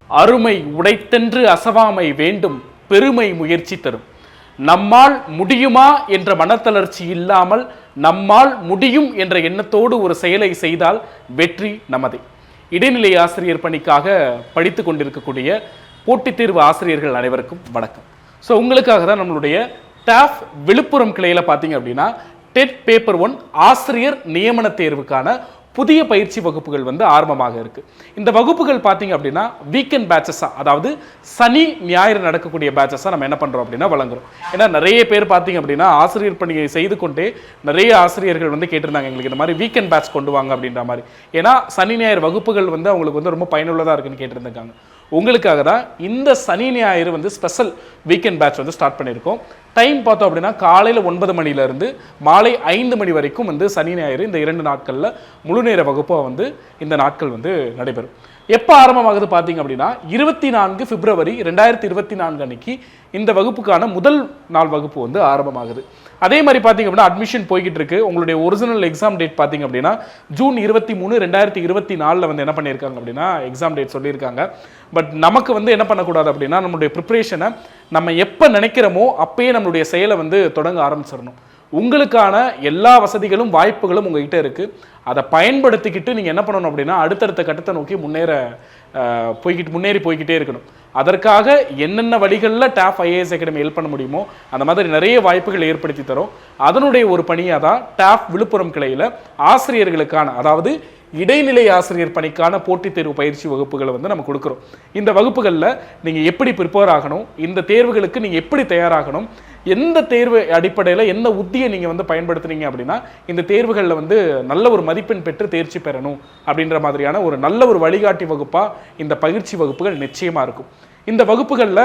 அருமை உடைத்தென்று அசவாமை வேண்டும், பெருமை முயற்சி தரும். நம்மால் முடியுமா என்ற மனத்தளர்ச்சி இல்லாமல் நம்மால் முடியும் என்ற எண்ணத்தோடு ஒரு செயலை செய்தால் வெற்றி நமதே. இடைநிலை ஆசிரியர் பணிக்காக படித்து கொண்டிருக்கக்கூடிய போட்டித் தேர்வு ஆசிரியர்கள் அனைவருக்கும் வணக்கம். ஸோ உங்களுக்காக தான் நம்மளுடைய டாஃப் விழுப்புரம் கிளையில் பார்த்தீங்க அப்படின்னா டெட் பேப்பர் 1 ஆசிரியர் நியமன தேர்வுக்கான புதிய பயிற்சி வகுப்புகள் ஆரம்பமாக இருக்கு. இந்த வகுப்புகள் பார்த்தீங்க அப்படின்னா வீக்கெண்ட் பேட்சஸாக, அதாவது சனி ஞாயிறு நடக்கக்கூடிய பேட்சஸாக நம்ம என்ன பண்ணுறோம் அப்படின்னா வழங்குறோம். ஏன்னா நிறைய பேர் பார்த்தீங்க அப்படின்னா ஆசிரியர் பணியை செய்து கொண்டே நிறைய ஆசிரியர்கள் கேட்டிருந்தாங்க, எங்களுக்கு இந்த மாதிரி வீக்கெண்ட் பேட்ச் கொண்டு வாங்க அப்படின்ற மாதிரி. ஏன்னா சனி ஞாயிறு வகுப்புகள் அவங்களுக்கு ரொம்ப பயனுள்ளதாக இருக்குன்னு கேட்டிருந்தாங்க. உங்களுக்காக தான் இந்த சனி ஞாயிறு ஸ்பெஷல் வீக்கெண்ட் பேட்ச் ஸ்டார்ட் பண்ணியிருக்கோம். டைம் பார்த்தோம் அப்படின்னா காலையில் 9 மணிலேருந்து மாலை 5 மணி வரைக்கும் சனி ஞாயிறு இந்த 2 நாட்களில் முழு நேர வகுப்பாக இந்த நாட்கள் நடைபெறும். எப்போ ஆரம்பமாகுது பார்த்தீங்க அப்படின்னா 24 பிப்ரவரி 2024 அன்னைக்கு இந்த வகுப்புக்கான முதல் நாள் வகுப்பு ஆரம்பமாகுது. அதே மாதிரி பார்த்தீங்க அப்படின்னா அட்மிஷன் போய்கிட்டு இருக்கு. உங்களுடைய ஒரிஜினல் எக்ஸாம் டேட் பார்த்தீங்க அப்படின்னா ஜூன் 23, 2024 என்ன பண்ணியிருக்காங்க அப்படின்னா எக்ஸாம் டேட் சொல்லியிருக்காங்க. பட் நமக்கு என்ன பண்ணக்கூடாது அப்படின்னா நம்மளுடைய ப்ரிப்பரேஷனை நம்ம எப்போ நினைக்கிறோமோ அப்பயே நம்மளுடைய செயலை தொடங்க ஆரம்பிச்சிடணும். உங்களுக்கான எல்லா வசதிகளும் வாய்ப்புகளும் உங்ககிட்ட இருக்கு. அதை பயன்படுத்திக்கிட்டு நீங்கள் என்ன பண்ணணும் அப்படின்னா அடுத்தடுத்த கட்டத்தை நோக்கி முன்னேறி போய்கிட்டே இருக்கணும். அதற்காக என்னென்ன வழிகளில் டாஃப் ஐஏஎஸ் அகாடமி ஹெல்ப் பண்ண முடியுமோ அந்த மாதிரி நிறைய வாய்ப்புகள் ஏற்படுத்தி தரும். அதனுடைய ஒரு பணியாக தான் டாஃப் விழுப்புரம் கிளையில் ஆசிரியர்களுக்கான, அதாவது இடைநிலை ஆசிரியர் பணிக்கான போட்டித் தேர்வு பயிற்சி வகுப்புகளை நம்ம கொடுக்குறோம். இந்த வகுப்புகளில் நீங்கள் எப்படி ப்ரிப்பேர் ஆகணும், இந்த தேர்வுகளுக்கு நீங்கள் எப்படி தயாராகணும், எந்த தேர்வு அடிப்படையில் எந்த உத்தியை நீங்கள் பயன்படுத்துனீங்க அப்படின்னா இந்த தேர்வுகளில் நல்ல ஒரு மதிப்பெண் பெற்று தேர்ச்சி பெறணும் அப்படின்ற மாதிரியான ஒரு நல்ல ஒரு வழிகாட்டி வகுப்பாக இந்த பயிற்சி வகுப்புகள் நிச்சயமாக இருக்கும். இந்த வகுப்புகளில்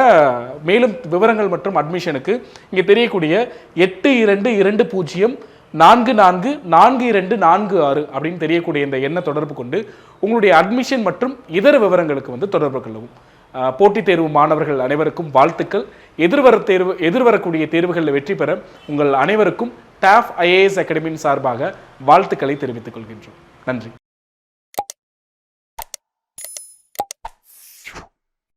மேலும் விவரங்கள் மற்றும் அட்மிஷனுக்கு இங்கே தெரியக்கூடிய 8220 444246 அப்படின்னு தெரியக்கூடிய இந்த எண்ணை தொடர்பு கொண்டு உங்களுடைய அட்மிஷன் மற்றும் இதர விவரங்களுக்கு தொடர்பு கொள்ளவும். போட்டித் தேர்வு மாணவர்கள் அனைவருக்கும் வாழ்த்துக்கள். எதிர்வரக்கூடிய தேர்வுகளில் வெற்றி பெற உங்கள் அனைவருக்கும் டாஃப் ஐஏஎஸ் அகாடமியின் சார்பாக வாழ்த்துக்களை தெரிவித்துக் கொள்கின்றோம். நன்றி.